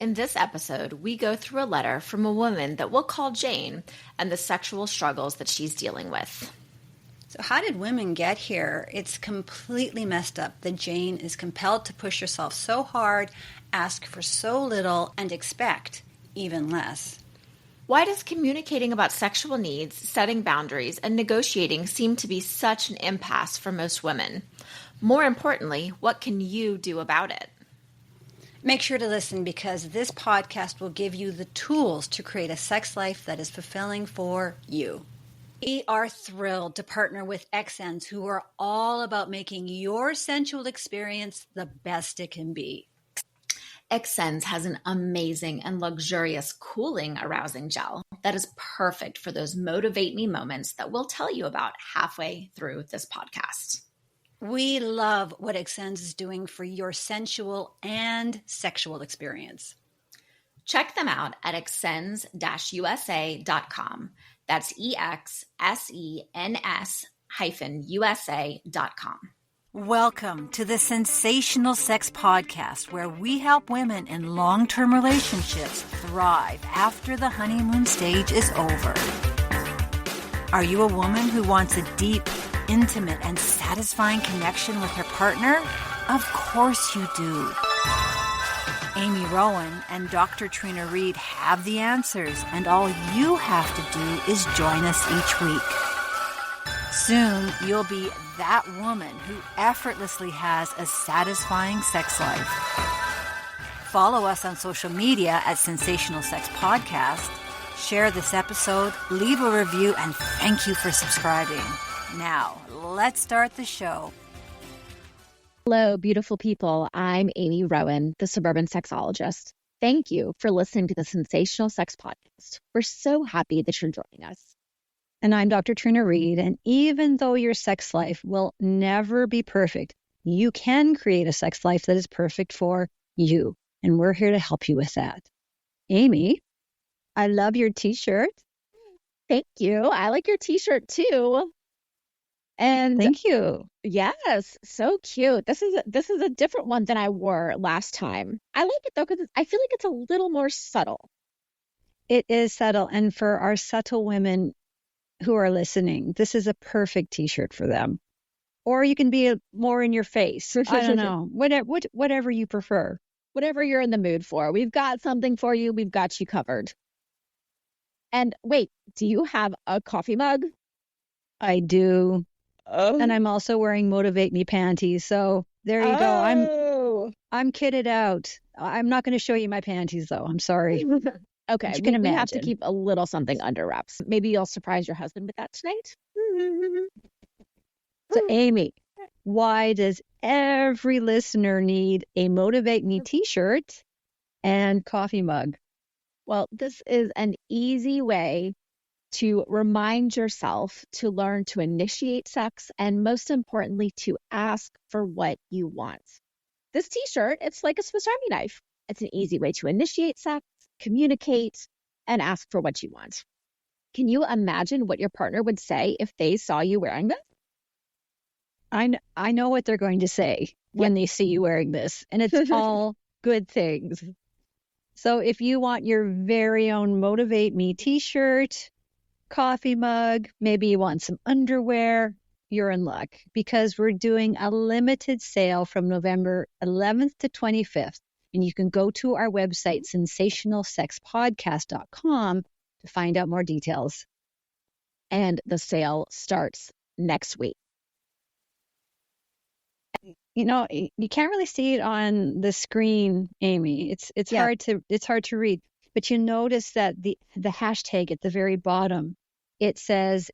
In this episode, we go through a letter from a woman that we'll call Jane and the sexual struggles that she's dealing with. So how did women get here? It's completely messed up that Jane is compelled to push herself so hard, ask for so little, and expect even less. Why does communicating about sexual needs, setting boundaries, and negotiating seem to be such an impasse for most women? More importantly, what can you do about it? Make sure to listen because this podcast will give you the tools to create a sex life that is fulfilling for you. We are thrilled to partner with XNs who are all about making your sensual experience the best it can be. Xsense has an amazing and luxurious cooling arousing gel that is perfect for those motivate me moments that we'll tell you about halfway through this podcast. We love what Xsense is doing for your sensual and sexual experience. Check them out at xsens-usa.com. That's EXSENS-USA.com. Welcome to the Sensational Sex Podcast, where we help women in long-term relationships thrive after the honeymoon stage is over. Are you a woman who wants a deep, intimate, and satisfying connection with her partner? Of course you do. Amy Rowan and Dr. Trina Reed have the answers, and all you have to do is join us each week. Soon, you'll be that woman who effortlessly has a satisfying sex life. Follow us on social media at Sensational Sex Podcast. Share this episode, leave a review, and thank you for subscribing. Now, let's start the show. Hello, beautiful people. I'm Amy Rowan, the suburban sexologist. Thank you for listening to the Sensational Sex Podcast. We're so happy that you're joining us. And I'm Dr. Trina Reed, and even though your sex life will never be perfect, you can create a sex life that is perfect for you, and we're here to help you with that. Amy, I love your t-shirt. Thank you. I like your t-shirt too. And thank you. Yes, so cute. This is a different one than I wore last time. I like it though because I feel like it's a little more subtle. It is subtle, and for our subtle women who are listening, this is a perfect t-shirt for them. Or you can be more in your face. I don't know. Whatever you prefer. Whatever you're in the mood for. We've got something for you. We've got you covered. And wait, do you have a coffee mug? I do. Oh. And I'm also wearing Motivate Me panties. So there you go. I'm kitted out. I'm not going to show you my panties though. I'm sorry. Okay, you can imagine. We have to keep a little something under wraps. Maybe you'll surprise your husband with that tonight. So, Amy, why does every listener need a Motivate Me t-shirt and coffee mug? Well, this is an easy way to remind yourself to learn to initiate sex and, most importantly, to ask for what you want. This t-shirt, it's like a Swiss Army knife. It's an easy way to initiate sex, communicate, and ask for what you want. Can you imagine what your partner would say if they saw you wearing this? I know what they're going to say when they see you wearing this, and it's all good things. So if you want your very own Motivate Me t-shirt, coffee mug, maybe you want some underwear, you're in luck because we're doing a limited sale from November 11th to 25th. And you can go to our website, sensationalsexpodcast.com, to find out more details. And the sale starts next week. You know, you can't really see it on the screen, Amy. It's hard to read. But you notice that the hashtag at the very bottom, it says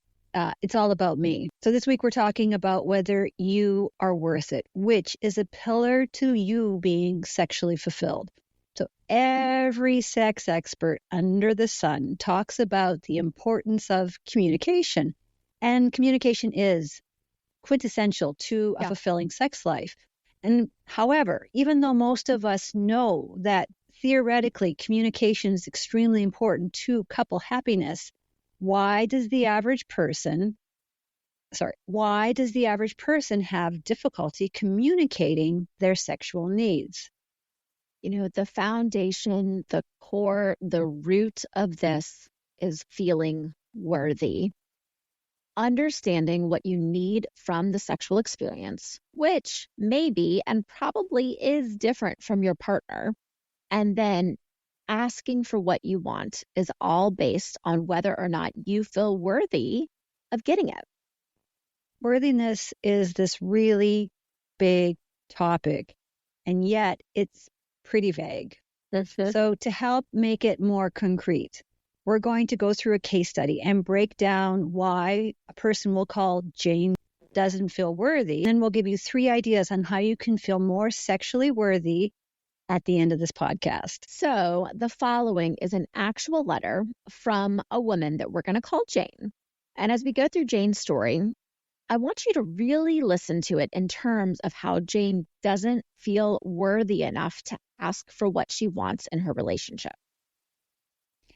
it's all about me. So this week we're talking about whether you are worth it, which is a pillar to you being sexually fulfilled. So every sex expert under the sun talks about the importance of communication. And communication is quintessential to a fulfilling sex life. And however, even though most of us know that theoretically communication is extremely important to couple happiness, why does the average person have difficulty communicating their sexual needs? The foundation, the core, the root of this is feeling worthy. Understanding what you need from the sexual experience, which may be and probably is different from your partner, and then asking for what you want is all based on whether or not you feel worthy of getting it. Worthiness is this really big topic, and yet it's pretty vague. So to help make it more concrete, we're going to go through a case study and break down why a person we'll call Jane doesn't feel worthy. Then we'll give you 3 ideas on how you can feel more sexually worthy at the end of this podcast. So the following is an actual letter from a woman that we're going to call Jane. And as we go through Jane's story, I want you to really listen to it in terms of how Jane doesn't feel worthy enough to ask for what she wants in her relationship.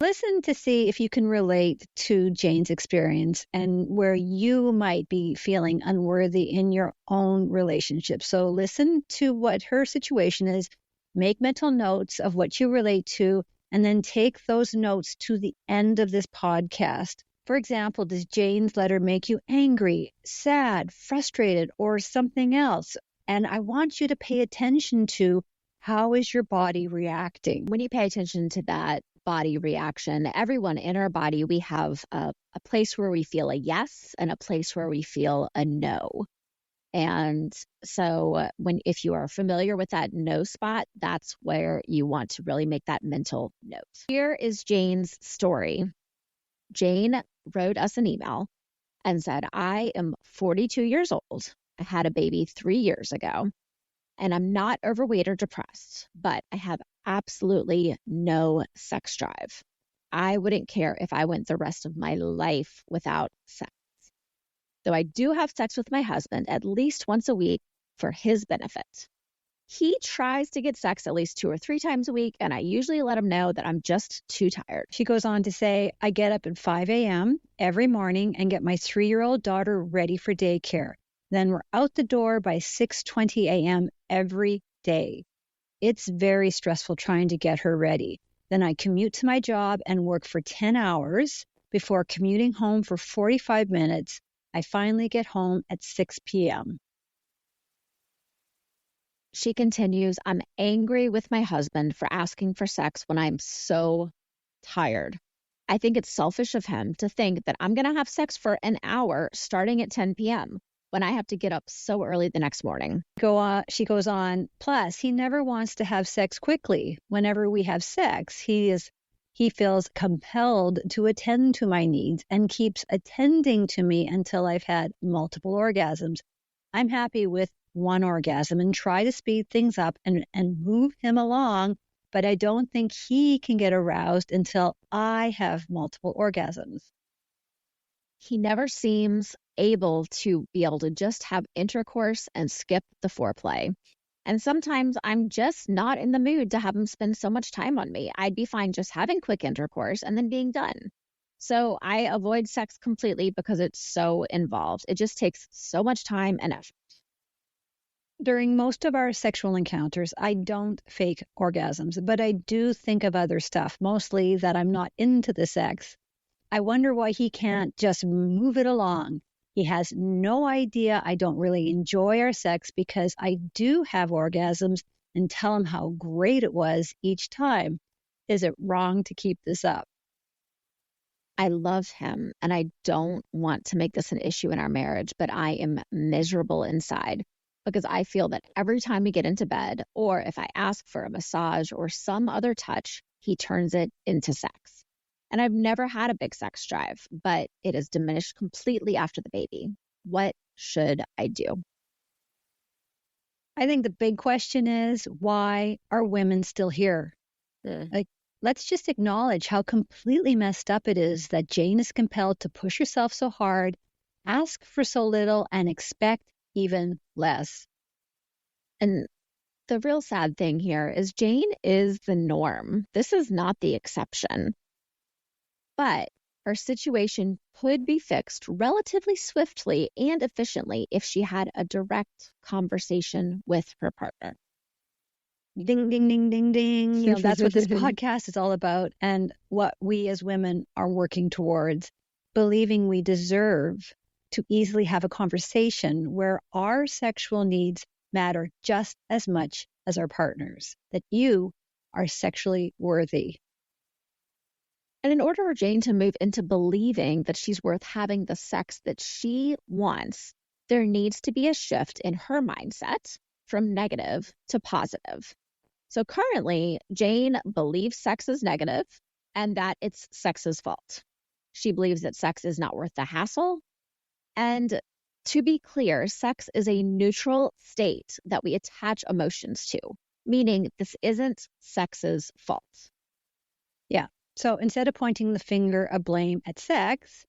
Listen to see if you can relate to Jane's experience and where you might be feeling unworthy in your own relationship. So listen to what her situation is, make mental notes of what you relate to, and then take those notes to the end of this podcast. For example, does Jane's letter make you angry, sad, frustrated, or something else? And I want you to pay attention to how is your body reacting. When you pay attention to that body reaction, everyone in our body, we have a place where we feel a yes and a place where we feel a no. And so if you are familiar with that no spot, that's where you want to really make that mental note. Here is Jane's story. Jane wrote us an email and said, I am 42 years old. I had a baby 3 years ago, and I'm not overweight or depressed, but I have absolutely no sex drive. I wouldn't care if I went the rest of my life without sex. Though I do have sex with my husband at least once a week for his benefit. He tries to get sex at least 2 or 3 times a week, and I usually let him know that I'm just too tired. She goes on to say, I get up at 5 a.m. every morning and get my 3-year-old daughter ready for daycare. Then we're out the door by 6:20 a.m. every day. It's very stressful trying to get her ready. Then I commute to my job and work for 10 hours before commuting home for 45 minutes. I finally get home at 6 p.m. She continues, I'm angry with my husband for asking for sex when I'm so tired. I think it's selfish of him to think that I'm going to have sex for an hour starting at 10 p.m. when I have to get up so early the next morning. She goes on, plus he never wants to have sex quickly. Whenever we have sex, he feels compelled to attend to my needs and keeps attending to me until I've had multiple orgasms. I'm happy with 1 orgasm and try to speed things up and move him along, but I don't think he can get aroused until I have multiple orgasms. He never seems able to just have intercourse and skip the foreplay. And sometimes I'm just not in the mood to have him spend so much time on me. I'd be fine just having quick intercourse and then being done. So I avoid sex completely because it's so involved. It just takes so much time and effort. During most of our sexual encounters, I don't fake orgasms, but I do think of other stuff, mostly that I'm not into the sex. I wonder why he can't just move it along. He has no idea I don't really enjoy our sex because I do have orgasms and tell him how great it was each time. Is it wrong to keep this up? I love him and I don't want to make this an issue in our marriage, but I am miserable inside because I feel that every time we get into bed or if I ask for a massage or some other touch, he turns it into sex. And I've never had a big sex drive, but it has diminished completely after the baby. What should I do? I think the big question is, why are women still here? Let's just acknowledge how completely messed up it is that Jane is compelled to push herself so hard, ask for so little, and expect even less. And the real sad thing here is Jane is the norm. This is not the exception. But her situation could be fixed relatively swiftly and efficiently if she had a direct conversation with her partner. ding, ding, ding, ding, ding. That's what this podcast is all about, and what we as women are working towards, believing we deserve to easily have a conversation where our sexual needs matter just as much as our partners, that you are sexually worthy. And in order for Jane to move into believing that she's worth having the sex that she wants, there needs to be a shift in her mindset from negative to positive. So currently, Jane believes sex is negative and that it's sex's fault. She believes that sex is not worth the hassle. And to be clear, sex is a neutral state that we attach emotions to, meaning this isn't sex's fault. Yeah. So instead of pointing the finger of blame at sex,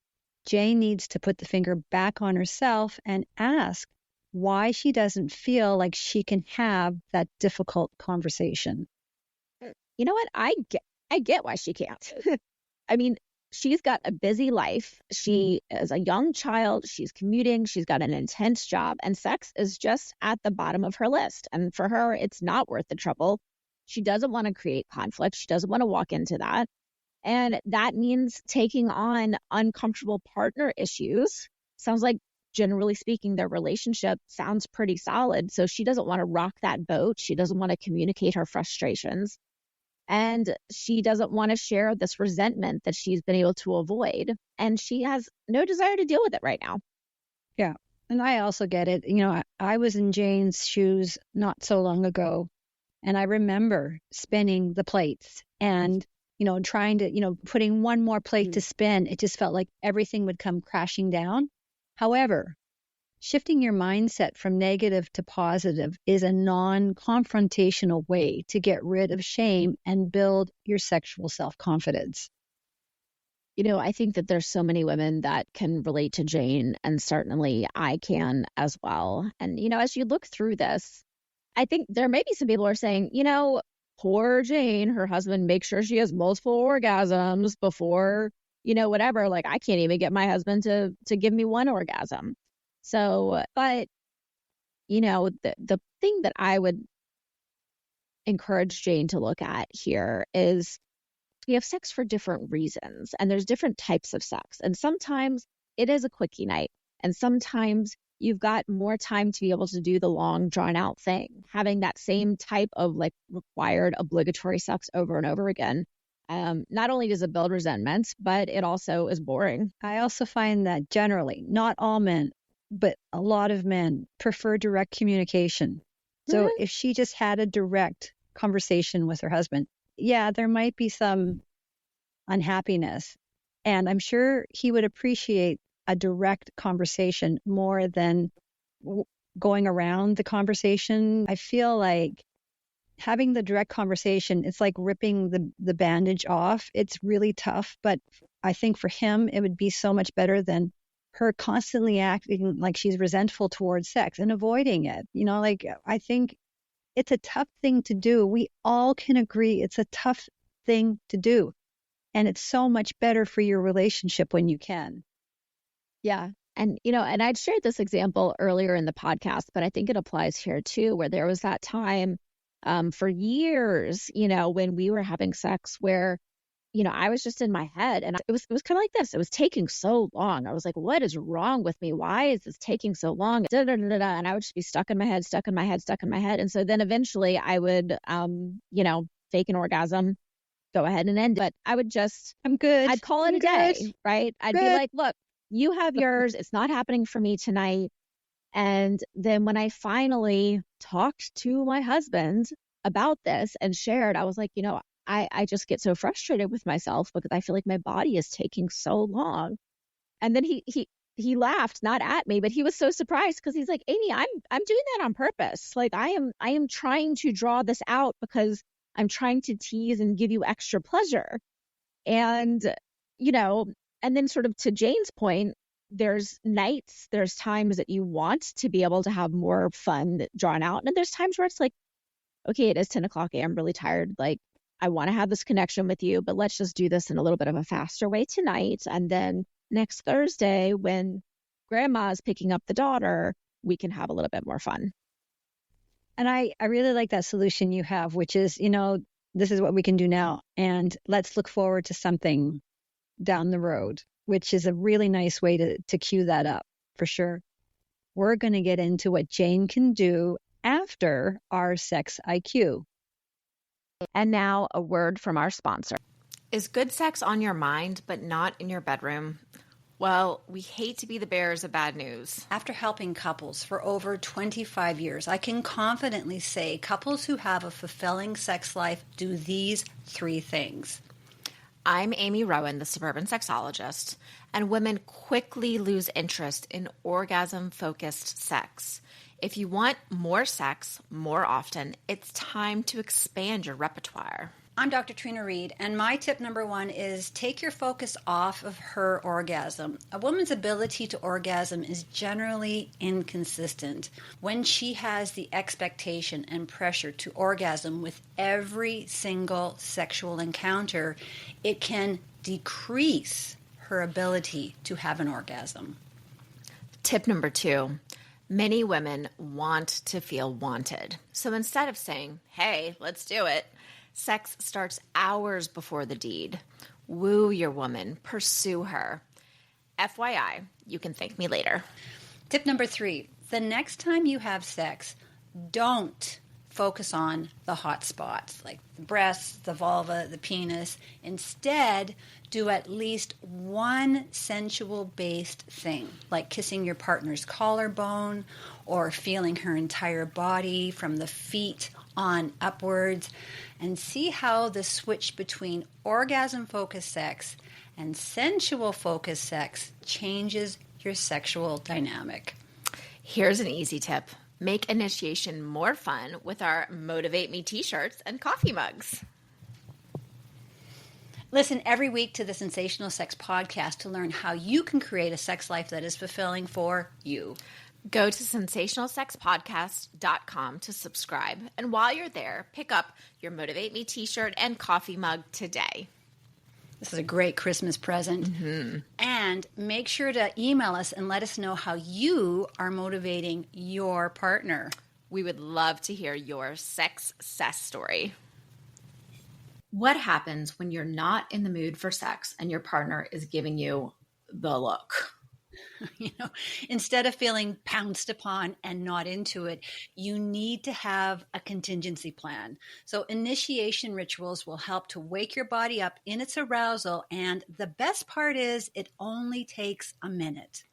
Jane needs to put the finger back on herself and ask why she doesn't feel like she can have that difficult conversation. You know what? I get why she can't. I mean, she's got a busy life. She is a young child. She's commuting. She's got an intense job. And sex is just at the bottom of her list. And for her, it's not worth the trouble. She doesn't want to create conflict. She doesn't want to walk into that. And that means taking on uncomfortable partner issues. Sounds like, generally speaking, their relationship sounds pretty solid. So she doesn't want to rock that boat. She doesn't want to communicate her frustrations. And she doesn't want to share this resentment that she's been able to avoid. And she has no desire to deal with it right now. Yeah. And I also get it. I was in Jane's shoes not so long ago. And I remember spinning the plates and, trying to, putting one more plate to spin. It just felt like everything would come crashing down. However, shifting your mindset from negative to positive is a non-confrontational way to get rid of shame and build your sexual self-confidence. I think that there's so many women that can relate to Jane, and certainly I can as well. And, as you look through this, I think there may be some people who are saying, poor Jane, her husband makes sure she has multiple orgasms before, whatever. Like, I can't even get my husband to give me one orgasm. So, but, the thing that I would encourage Jane to look at here is we have sex for different reasons, and there's different types of sex. And sometimes it is a quickie night, and sometimes you've got more time to be able to do the long, drawn out thing. Having that same type of required obligatory sex over and over again. Not only does it build resentment, but it also is boring. I also find that generally, not all men, but a lot of men prefer direct communication. So if she just had a direct conversation with her husband, yeah, there might be some unhappiness. And I'm sure he would appreciate a direct conversation more than going around the conversation. I feel like having the direct conversation, it's like ripping the bandage off. It's really tough, but I think for him, it would be so much better than her constantly acting like she's resentful towards sex and avoiding it. I think it's a tough thing to do. We all can agree it's a tough thing to do. And it's so much better for your relationship when you can. Yeah. And, and I'd shared this example earlier in the podcast, but I think it applies here too, where there was that time for years, when we were having sex where, I was just in my head, and it was kind of like this. It was taking so long. I was like, what is wrong with me? Why is this taking so long? Da, da, da, da, da. And I would just be stuck in my head. And so then eventually I would, fake an orgasm, go ahead and end it. But I would just, I'm good. I'd call it a day, right? I'd be like, look, you have yours. It's not happening for me tonight. And then when I finally talked to my husband about this and shared, I was like, I just get so frustrated with myself because I feel like my body is taking so long. And then he laughed, not at me, but he was so surprised because he's like, Amy, I'm doing that on purpose. Like I am trying to draw this out because I'm trying to tease and give you extra pleasure. And, and then sort of to Jane's point, there's nights, there's times that you want to be able to have more fun drawn out. And there's times where it's like, okay, it is 10 o'clock. I'm really tired. Like, I want to have this connection with you, but let's just do this in a little bit of a faster way tonight. And then next Thursday, when grandma is picking up the daughter, we can have a little bit more fun. And I really like that solution you have, which is, this is what we can do now. And let's look forward to something down the road, which is a really nice way to cue that up for sure. We're going to get into what Jane can do after our sex IQ. And now a word from our sponsor. Is good sex on your mind, but not in your bedroom? Well, we hate to be the bearers of bad news. After helping couples for over 25 years, I can confidently say couples who have a fulfilling sex life do these 3 things. I'm Amy Rowan, the suburban sexologist, and women quickly lose interest in orgasm-focused sex. If you want more sex more often, it's time to expand your repertoire. I'm Dr. Trina Reed, and my tip number 1 is take your focus off of her orgasm. A woman's ability to orgasm is generally inconsistent. When she has the expectation and pressure to orgasm with every single sexual encounter, it can decrease her ability to have an orgasm. Tip number 2. Many women want to feel wanted. So instead of saying, hey, let's do it, sex starts hours before the deed. Woo your woman. Pursue her. FYI, you can thank me later. Tip number 3. The next time you have sex, don't focus on the hot spots like the breasts, the vulva, the penis. Instead, do at least one sensual-based thing, like kissing your partner's collarbone or feeling her entire body from the feet on upwards, and see how the switch between orgasm-focused sex and sensual-focused sex changes your sexual dynamic. Here's an easy tip. Make initiation more fun with our Motivate Me t-shirts and coffee mugs. Listen every week to the Sensational Sex Podcast to learn how you can create a sex life that is fulfilling for you. Go to sensationalsexpodcast.com to subscribe. And while you're there, pick up your Motivate Me t-shirt and coffee mug today. This is a great Christmas present. Mm-hmm. And make sure to email us and let us know how you are motivating your partner. We would love to hear your Sexiness story. What happens when you're not in the mood for sex and your partner is giving you the look? Instead of feeling pounced upon and not into it, you need to have a contingency plan. So initiation rituals will help to wake your body up in its arousal. And the best part is it only takes a minute.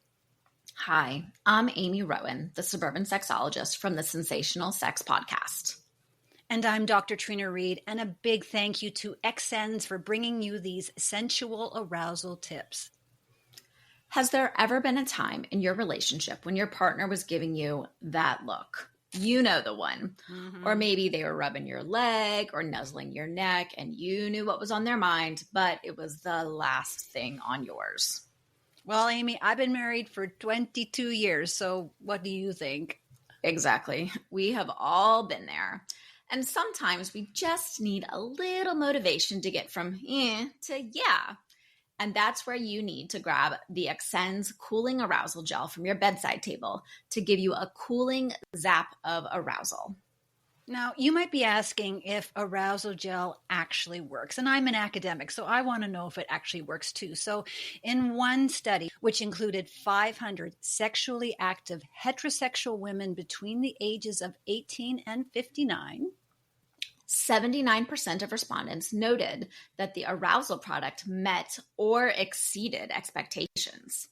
Hi, I'm Amy Rowan, the suburban sexologist from the Sensational Sex Podcast. And I'm Dr. Trina Reed, and a big thank you to XNs for bringing you these sensual arousal tips. Has there ever been a time in your relationship when your partner was giving you that look? You know the one. Mm-hmm. Or maybe they were rubbing your leg or nuzzling your neck and you knew what was on their mind, but it was the last thing on yours. Well, Amy, I've been married for 22 years, so what do you think? Exactly. We have all been there. And sometimes we just need a little motivation to get from to yeah. And that's where you need to grab the XN's Cooling Arousal Gel from your bedside table to give you a cooling zap of arousal. Now, you might be asking if arousal gel actually works. And I'm an academic, so I want to know if it actually works too. So in one study, which included 500 sexually active heterosexual women between the ages of 18 and 59, 79% of respondents noted that the arousal product met or exceeded expectations.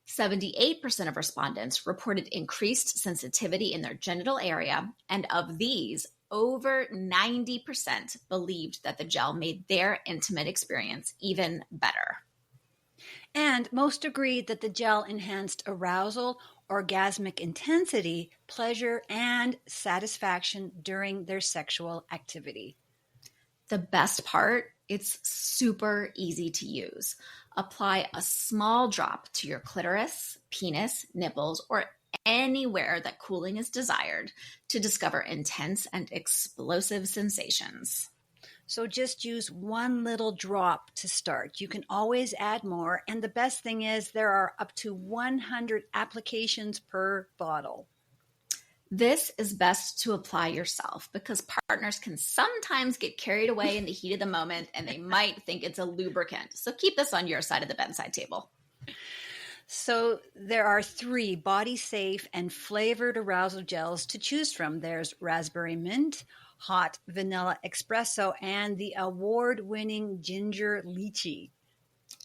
78% of respondents reported increased sensitivity in their genital area, and of these, over 90% believed that the gel made their intimate experience even better. And most agreed that the gel enhanced arousal, orgasmic intensity, pleasure, and satisfaction during their sexual activity. The best part, it's super easy to use. Apply a small drop to your clitoris, penis, nipples, or anywhere that cooling is desired to discover intense and explosive sensations. So just use one little drop to start. You can always add more. And the best thing is there are up to 100 applications per bottle. This is best to apply yourself because partners can sometimes get carried away in the heat of the moment and they might think it's a lubricant. So keep this on your side of the bedside table. So there are 3 body safe and flavored arousal gels to choose from. There's raspberry mint, hot vanilla espresso, and the award-winning ginger lychee.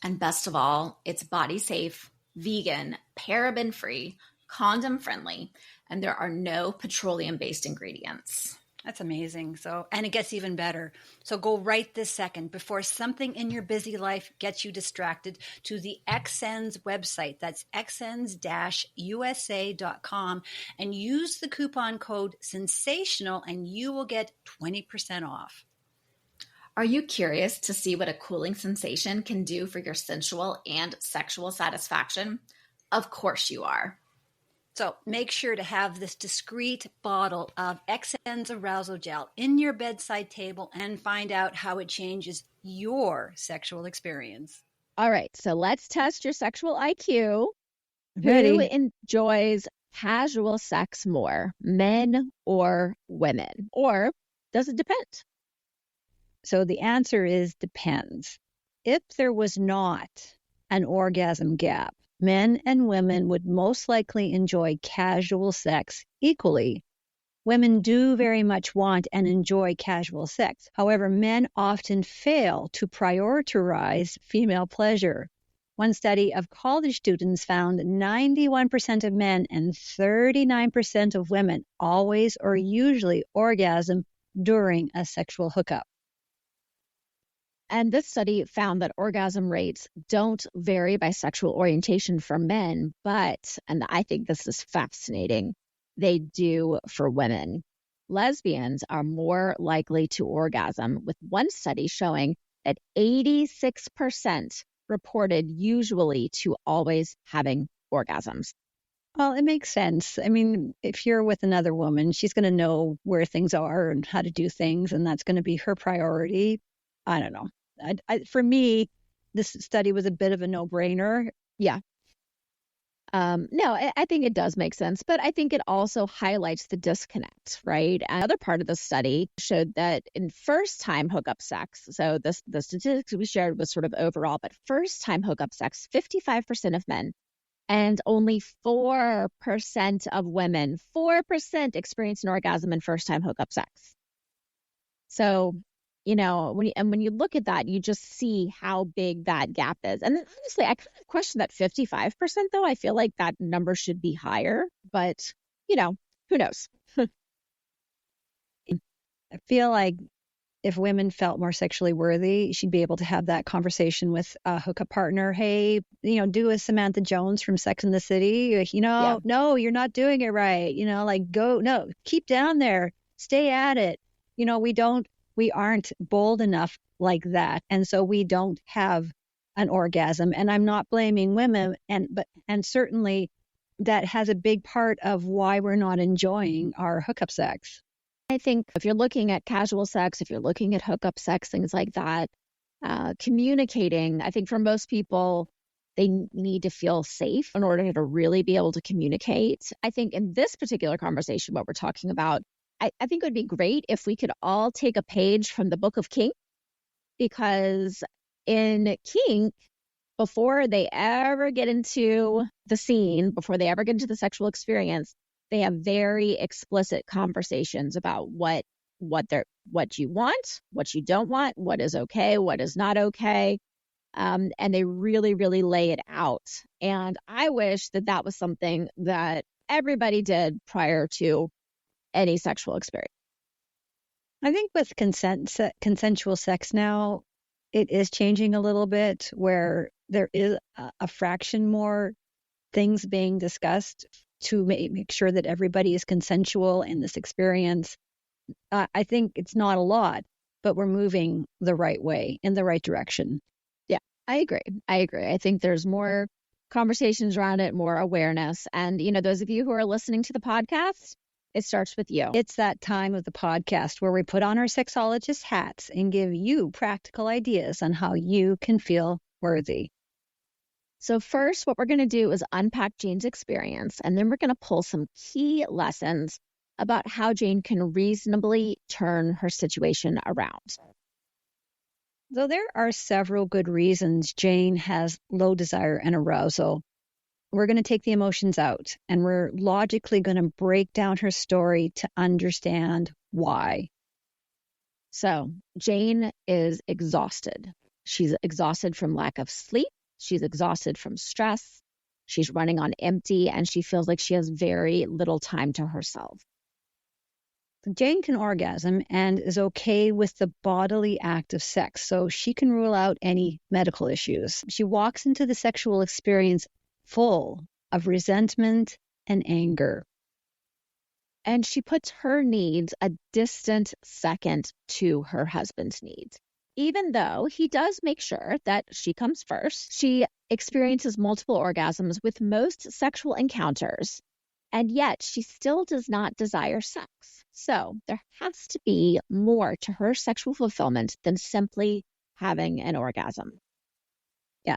And best of all, it's body safe, vegan, paraben free, condom friendly, and there are no petroleum based ingredients. That's amazing. And it gets even better. So go right this second before something in your busy life gets you distracted to the XSENS website. That's xsens-usa.com and use the coupon code SENSATIONAL and you will get 20% off. Are you curious to see what a cooling sensation can do for your sensual and sexual satisfaction? Of course you are. So make sure to have this discreet bottle of XSENS arousal gel in your bedside table and find out how it changes your sexual experience. All right, so let's test your sexual IQ. Ready. Who enjoys casual sex more, men or women? Or does it depend? So the answer is depends. If there was not an orgasm gap, men and women would most likely enjoy casual sex equally. Women do very much want and enjoy casual sex. However, men often fail to prioritize female pleasure. One study of college students found 91% of men and 39% of women always or usually orgasm during a sexual hookup. And this study found that orgasm rates don't vary by sexual orientation for men, but, and I think this is fascinating, they do for women. Lesbians are more likely to orgasm, with one study showing that 86% reported usually to always having orgasms. Well, it makes sense. I mean, if you're with another woman, she's going to know where things are and how to do things, and that's going to be her priority. I don't know. For me, this study was a bit of a no-brainer. Yeah. No, I think it does make sense, but I think it also highlights the disconnect, right? Another part of the study showed that in first-time hookup sex, so the statistics we shared was sort of overall, but first-time hookup sex, 55% of men and only 4% of women, 4% experience an orgasm in first-time hookup sex. So, when you look at that, you just see how big that gap is. And then honestly, I kind of question that 55%, though. I feel like that number should be higher, but, who knows? I feel like if women felt more sexually worthy, she'd be able to have that conversation with a hookup partner. Hey, do a Samantha Jones from Sex and the City. Yeah. No, you're not doing it right. Keep down there, stay at it. We aren't bold enough like that. And so we don't have an orgasm. And I'm not blaming women. And certainly that has a big part of why we're not enjoying our hookup sex. I think if you're looking at casual sex, if you're looking at hookup sex, things like that, communicating, I think for most people, they need to feel safe in order to really be able to communicate. I think in this particular conversation, what we're talking about, I think it would be great if we could all take a page from the Book of Kink, because in Kink, before they ever get into the scene, before they ever get into the sexual experience, they have very explicit conversations about what you want, what you don't want, what is okay, what is not okay. And they really, really lay it out. And I wish that was something that everybody did prior to any sexual experience. I think with consensual sex now, it is changing a little bit, where there is a fraction more things being discussed to make sure that everybody is consensual in this experience. I think it's not a lot, but we're moving the right way, in the right direction. Yeah, I agree. I think there's more conversations around it, more awareness. And, those of you who are listening to the podcast, it starts with you. It's that time of the podcast where we put on our sexologist hats and give you practical ideas on how you can feel worthy. So first, what we're going to do is unpack Jane's experience, and then we're going to pull some key lessons about how Jane can reasonably turn her situation around. Though there are several good reasons Jane has low desire and arousal, we're going to take the emotions out and we're logically going to break down her story to understand why. So Jane is exhausted. She's exhausted from lack of sleep. She's exhausted from stress. She's running on empty, and she feels like she has very little time to herself. Jane can orgasm and is okay with the bodily act of sex, so she can rule out any medical issues. She walks into the sexual experience full of resentment and anger. And she puts her needs a distant second to her husband's needs. Even though he does make sure that she comes first, she experiences multiple orgasms with most sexual encounters, and yet she still does not desire sex. So there has to be more to her sexual fulfillment than simply having an orgasm. Yeah.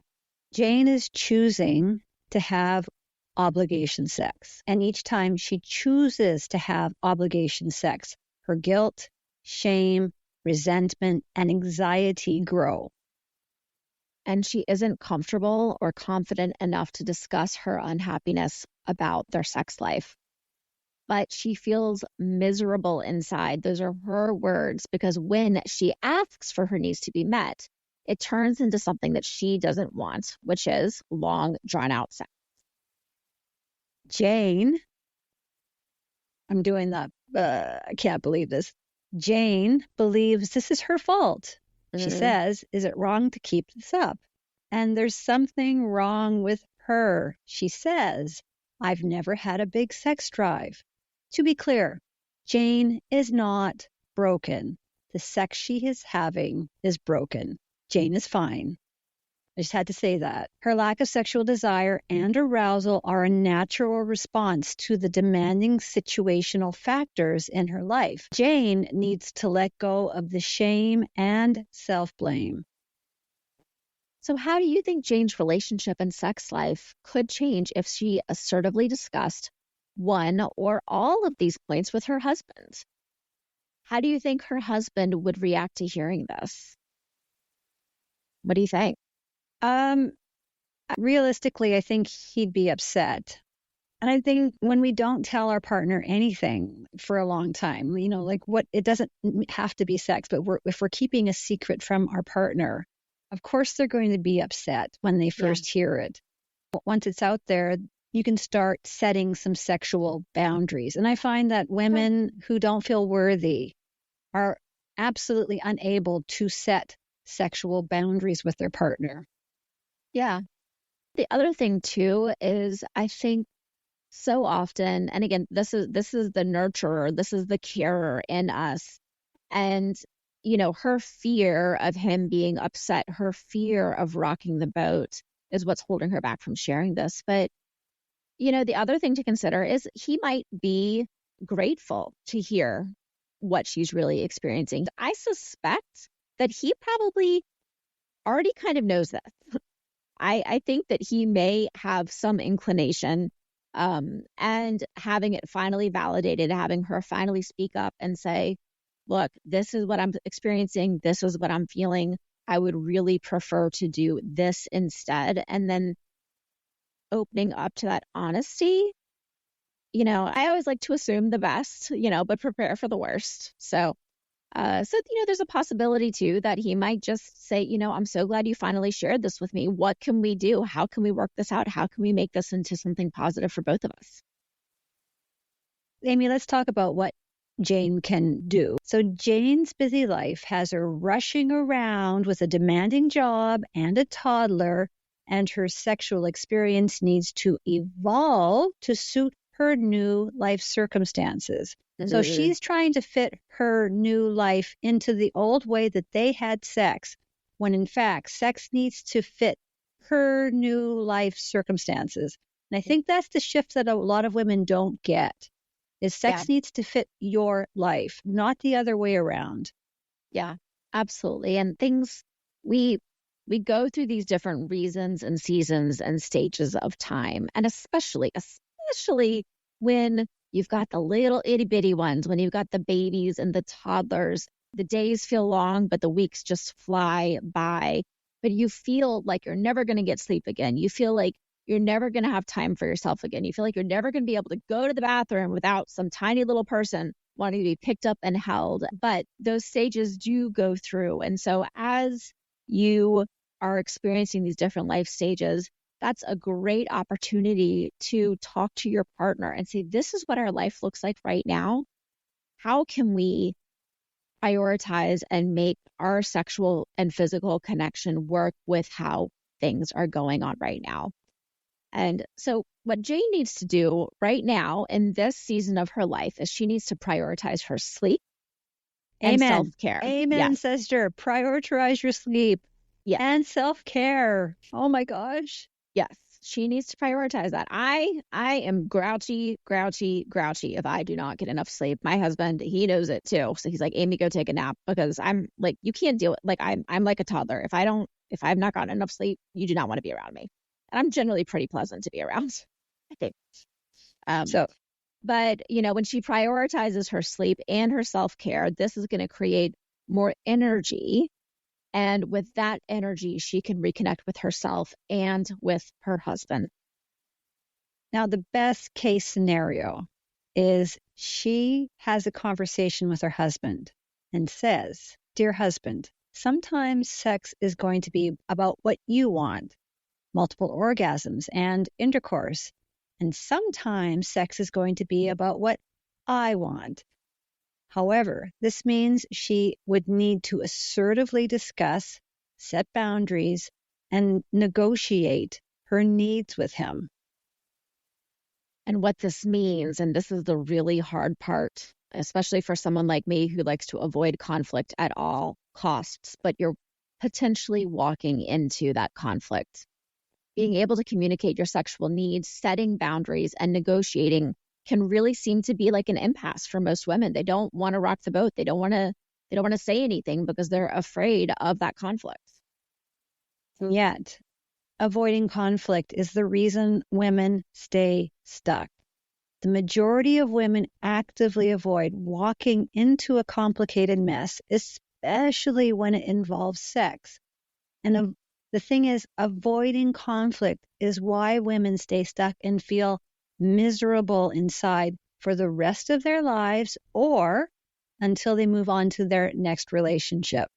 Jane is choosing to have obligation sex. And each time she chooses to have obligation sex, her guilt, shame, resentment, and anxiety grow. And she isn't comfortable or confident enough to discuss her unhappiness about their sex life. But she feels miserable inside. Those are her words, because when she asks for her needs to be met, it turns into something that she doesn't want, which is long, drawn-out sex. Jane, I'm doing that. I can't believe this. Jane believes this is her fault. She says, is it wrong to keep this up? And there's something wrong with her. She says, I've never had a big sex drive. To be clear, Jane is not broken. The sex she is having is broken. Jane is fine. I just had to say that. Her lack of sexual desire and arousal are a natural response to the demanding situational factors in her life. Jane needs to let go of the shame and self-blame. So how do you think Jane's relationship and sex life could change if she assertively discussed one or all of these points with her husband? How do you think her husband would react to hearing this? What do you think? Realistically, I think he'd be upset. And I think when we don't tell our partner anything for a long time, it doesn't have to be sex, but if we're keeping a secret from our partner, of course they're going to be upset when they first hear it. But once it's out there, you can start setting some sexual boundaries. And I find that women who don't feel worthy are absolutely unable to set sexual boundaries with their partner. Yeah. The other thing too is, I think so often, and again, this is the nurturer, this is the carer in us. And, her fear of him being upset, her fear of rocking the boat is what's holding her back from sharing this. But, the other thing to consider is he might be grateful to hear what she's really experiencing. I suspect that he probably already kind of knows that. I think that he may have some inclination, and having it finally validated, having her finally speak up and say, look, this is what I'm experiencing. This is what I'm feeling. I would really prefer to do this instead. And then opening up to that honesty. I always like to assume the best, but prepare for the worst. So there's a possibility too that he might just say, I'm so glad you finally shared this with me. What can we do? How can we work this out? How can we make this into something positive for both of us? Amy, let's talk about what Jane can do. So Jane's busy life has her rushing around with a demanding job and a toddler, and her sexual experience needs to evolve to suit her new life circumstances. So she's trying to fit her new life into the old way that they had sex, when in fact, sex needs to fit her new life circumstances. And I think that's the shift that a lot of women don't get, is sex needs to fit your life, not the other way around. Yeah, absolutely. And we go through these different reasons and seasons and stages of time. And especially when You've got the little itty bitty ones when you've got the babies and the toddlers. The days feel long, but the weeks just fly by. But you feel like you're never going to get sleep again. You feel like you're never going to have time for yourself again. You feel like you're never going to be able to go to the bathroom without some tiny little person wanting to be picked up and held. But those stages do go through. And so as you are experiencing these different life stages, that's a great opportunity to talk to your partner and say, this is what our life looks like right now. How can we prioritize and make our sexual and physical connection work with how things are going on right now? And so what Jane needs to do right now in this season of her life is she needs to prioritize her sleep and self-care. Amen, sister. Prioritize your sleep and self-care. Oh my gosh. Yes, she needs to prioritize that. I am grouchy if I do not get enough sleep. My husband, he knows it too. So he's like, Amy, go take a nap, because I'm like, you can't deal it. Like I'm like a toddler. If I've not gotten enough sleep, you do not want to be around me. And I'm generally pretty pleasant to be around, I think. But when she prioritizes her sleep and her self-care, this is going to create more energy. And with that energy, she can reconnect with herself and with her husband. Now, the best case scenario is she has a conversation with her husband and says, dear husband, sometimes sex is going to be about what you want, multiple orgasms and intercourse. And sometimes sex is going to be about what I want. However, this means she would need to assertively discuss, set boundaries, and negotiate her needs with him. And what this means, and this is the really hard part, especially for someone like me who likes to avoid conflict at all costs, but you're potentially walking into that conflict. Being able to communicate your sexual needs, setting boundaries, and negotiating can really seem to be like an impasse for most women. They don't want to rock the boat. They don't want to say anything because they're afraid of that conflict. And yet, avoiding conflict is the reason women stay stuck. The majority of women actively avoid walking into a complicated mess, especially when it involves sex. And the thing is, avoiding conflict is why women stay stuck and feel miserable inside for the rest of their lives or until they move on to their next relationship.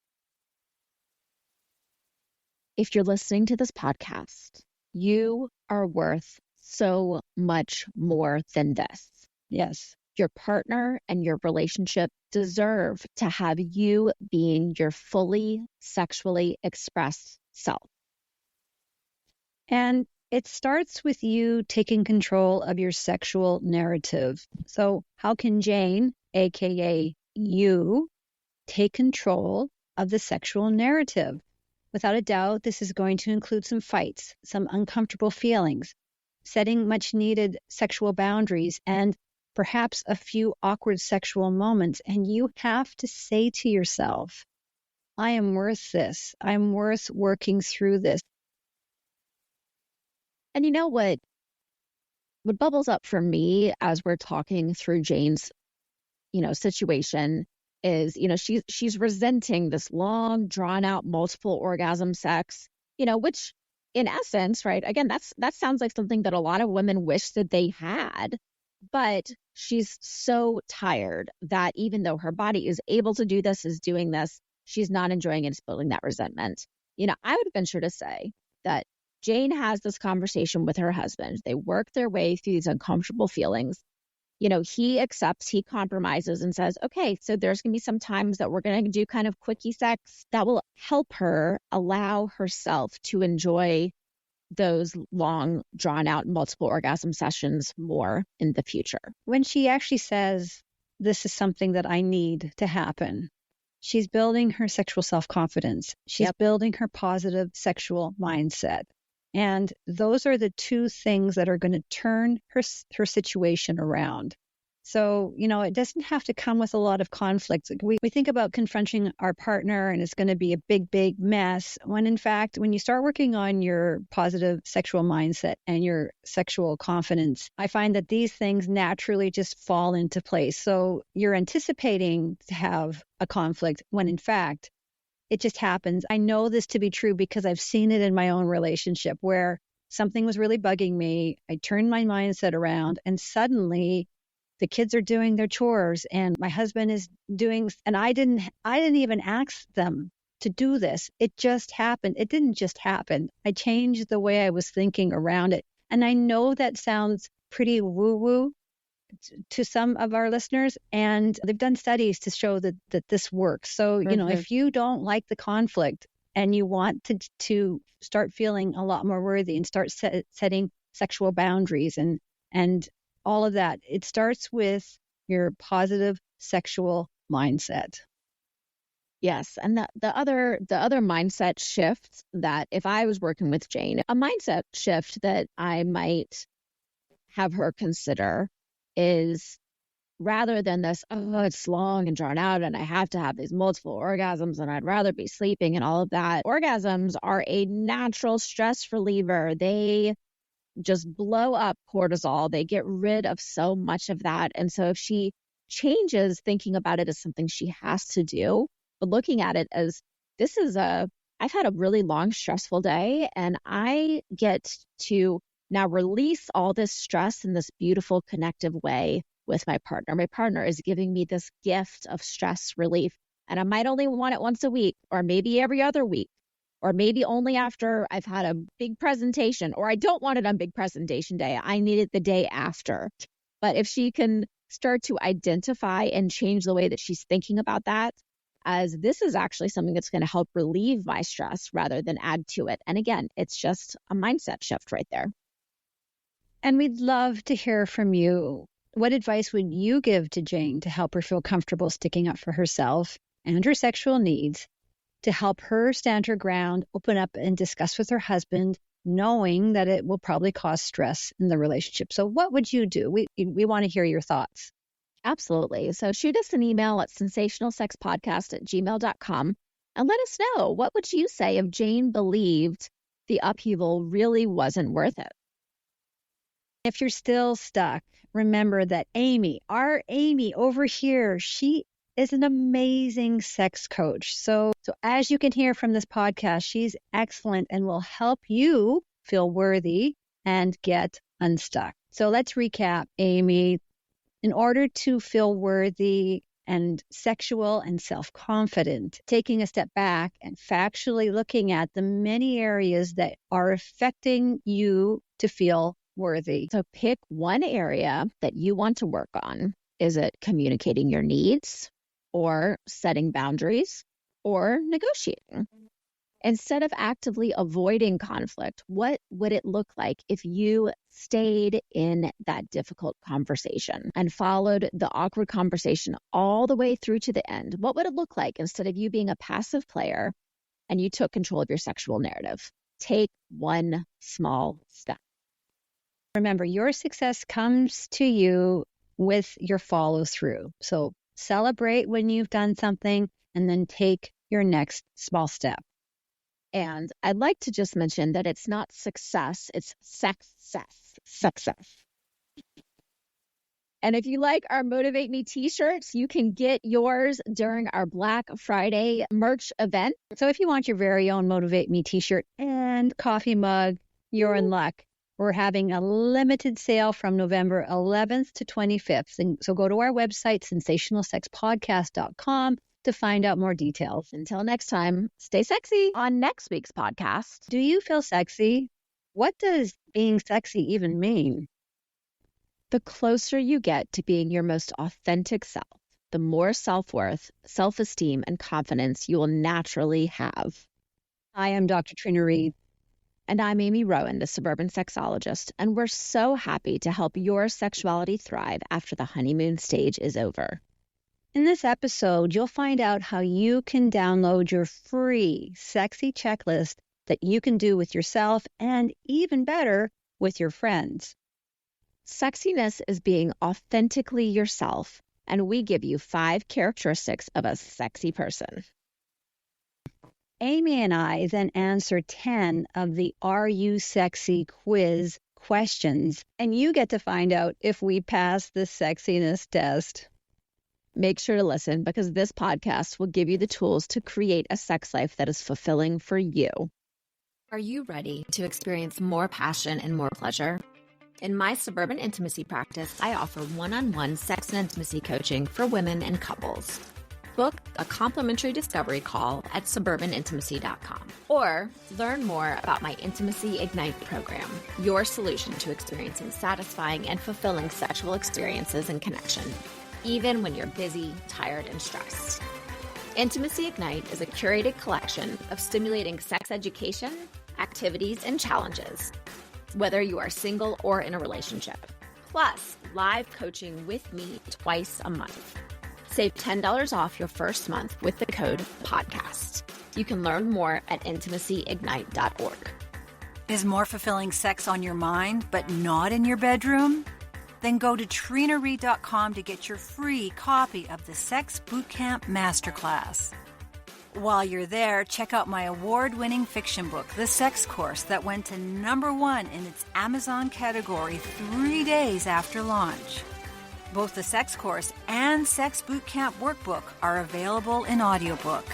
If you're listening to this podcast, you are worth so much more than this. Yes. Your partner and your relationship deserve to have you being your fully sexually expressed self. And it starts with you taking control of your sexual narrative. So how can Jane, aka you, take control of the sexual narrative? Without a doubt, this is going to include some fights, some uncomfortable feelings, setting much needed sexual boundaries, and perhaps a few awkward sexual moments. And you have to say to yourself, I am worth this. I'm worth working through this. And you know what bubbles up for me as we're talking through Jane's, situation is, she's resenting this long, drawn out, multiple orgasm sex, which in essence, right? Again, that sounds like something that a lot of women wish that they had, but she's so tired that even though her body is able to do this, is doing this, she's not enjoying it. It's building that resentment. I would venture to say that Jane has this conversation with her husband. They work their way through these uncomfortable feelings. He accepts, he compromises and says, okay, so there's going to be some times that we're going to do kind of quickie sex that will help her allow herself to enjoy those long, drawn out, multiple orgasm sessions more in the future. When she actually says, this is something that I need to happen, she's building her sexual self-confidence. She's building her positive sexual mindset. And those are the two things that are going to turn her situation around. So, it doesn't have to come with a lot of conflict. We think about confronting our partner and it's going to be a big, big mess. When in fact, when you start working on your positive sexual mindset and your sexual confidence, I find that these things naturally just fall into place. So you're anticipating to have a conflict when in fact, it just happens. I know this to be true because I've seen it in my own relationship where something was really bugging me. I turned my mindset around and suddenly the kids are doing their chores and my husband is doing, and I didn't even ask them to do this. It just happened. It didn't just happen. I changed the way I was thinking around it. And I know that sounds pretty woo-woo to some of our listeners, and they've done studies to show that this works. So, if you don't like the conflict and you want to start feeling a lot more worthy and start setting sexual boundaries and all of that, it starts with your positive sexual mindset. Yes. And the other mindset shift that if I was working with Jane, a mindset shift that I might have her consider is rather than this, oh, it's long and drawn out and I have to have these multiple orgasms and I'd rather be sleeping and all of that. Orgasms are a natural stress reliever. They just blow up cortisol. They get rid of so much of that. And so if she changes thinking about it as something she has to do, but looking at it as I've had a really long, stressful day and I get to now release all this stress in this beautiful, connective way with my partner. My partner is giving me this gift of stress relief. And I might only want it once a week or maybe every other week. Or maybe only after I've had a big presentation, or I don't want it on big presentation day. I need it the day after. But if she can start to identify and change the way that she's thinking about that, as this is actually something that's going to help relieve my stress rather than add to it. And again, it's just a mindset shift right there. And we'd love to hear from you. What advice would you give to Jane to help her feel comfortable sticking up for herself and her sexual needs, to help her stand her ground, open up and discuss with her husband, knowing that it will probably cause stress in the relationship? So what would you do? We want to hear your thoughts. Absolutely. So shoot us an email at sensationalsexpodcast@gmail.com and let us know, what would you say if Jane believed the upheaval really wasn't worth it? If you're still stuck, remember that our Amy over here, she is an amazing sex coach. So as you can hear from this podcast, she's excellent and will help you feel worthy and get unstuck. So let's recap, Amy. In order to feel worthy and sexual and self-confident, taking a step back and factually looking at the many areas that are affecting you to feel worthy. So pick one area that you want to work on. Is it communicating your needs, or setting boundaries, or negotiating? Instead of actively avoiding conflict, what would it look like if you stayed in that difficult conversation and followed the awkward conversation all the way through to the end? What would it look like instead of you being a passive player and you took control of your sexual narrative? Take one small step. Remember, your success comes to you with your follow through. So celebrate when you've done something and then take your next small step. And I'd like to just mention that it's not success, it's success. And if you like our Motivate Me t-shirts, you can get yours during our Black Friday merch event. So if you want your very own Motivate Me t-shirt and coffee mug, you're in luck. We're having a limited sale from November 11th to 25th. And so go to our website, sensationalsexpodcast.com, to find out more details. Until next time, stay sexy. On next week's podcast, do you feel sexy? What does being sexy even mean? The closer you get to being your most authentic self, the more self-worth, self-esteem, and confidence you will naturally have. I am Dr. Trina Reed. And I'm Amy Rowan, the suburban sexologist, and we're so happy to help your sexuality thrive after the honeymoon stage is over. In this episode, you'll find out how you can download your free sexy checklist that you can do with yourself and even better with your friends. Sexiness is being authentically yourself, and we give you 5 characteristics of a sexy person. Amy and I then answer 10 of the Are You Sexy quiz questions, and you get to find out if we pass the sexiness test. Make sure to listen because this podcast will give you the tools to create a sex life that is fulfilling for you. Are you ready to experience more passion and more pleasure? In my suburban intimacy practice, I offer one-on-one sex and intimacy coaching for women and couples. Book a complimentary discovery call at suburbanintimacy.com or learn more about my Intimacy Ignite program, your solution to experiencing satisfying and fulfilling sexual experiences and connection, even when you're busy, tired, and stressed. Intimacy Ignite is a curated collection of stimulating sex education, activities, and challenges, whether you are single or in a relationship, plus live coaching with me twice a month. Save $10 off your first month with the code PODCAST. You can learn more at intimacyignite.org. Is more fulfilling sex on your mind, but not in your bedroom? Then go to trinareid.com to get your free copy of the Sex Bootcamp Masterclass. While you're there, check out my award-winning fiction book, The Sex Course, that went to #1 in its Amazon category 3 days after launch. Both the Sex Course and Sex Bootcamp Workbook are available in audiobook.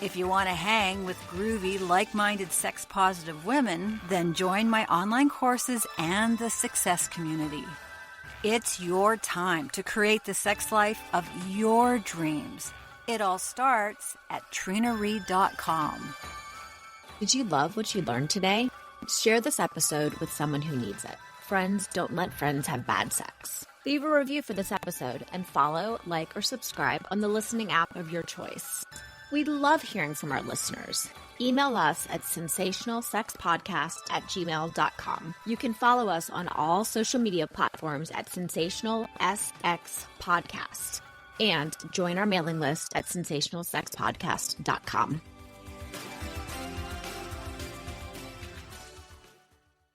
If you want to hang with groovy, like-minded, sex-positive women, then join my online courses and the Success community. It's your time to create the sex life of your dreams. It all starts at trinareid.com. Did you love what you learned today? Share this episode with someone who needs it. Friends don't let friends have bad sex. Leave a review for this episode and follow, like, or subscribe on the listening app of your choice. We love hearing from our listeners. Email us at sensationalsexpodcast@gmail.com. You can follow us on all social media platforms at sensationalsxpodcast and join our mailing list at sensationalsexpodcast.com.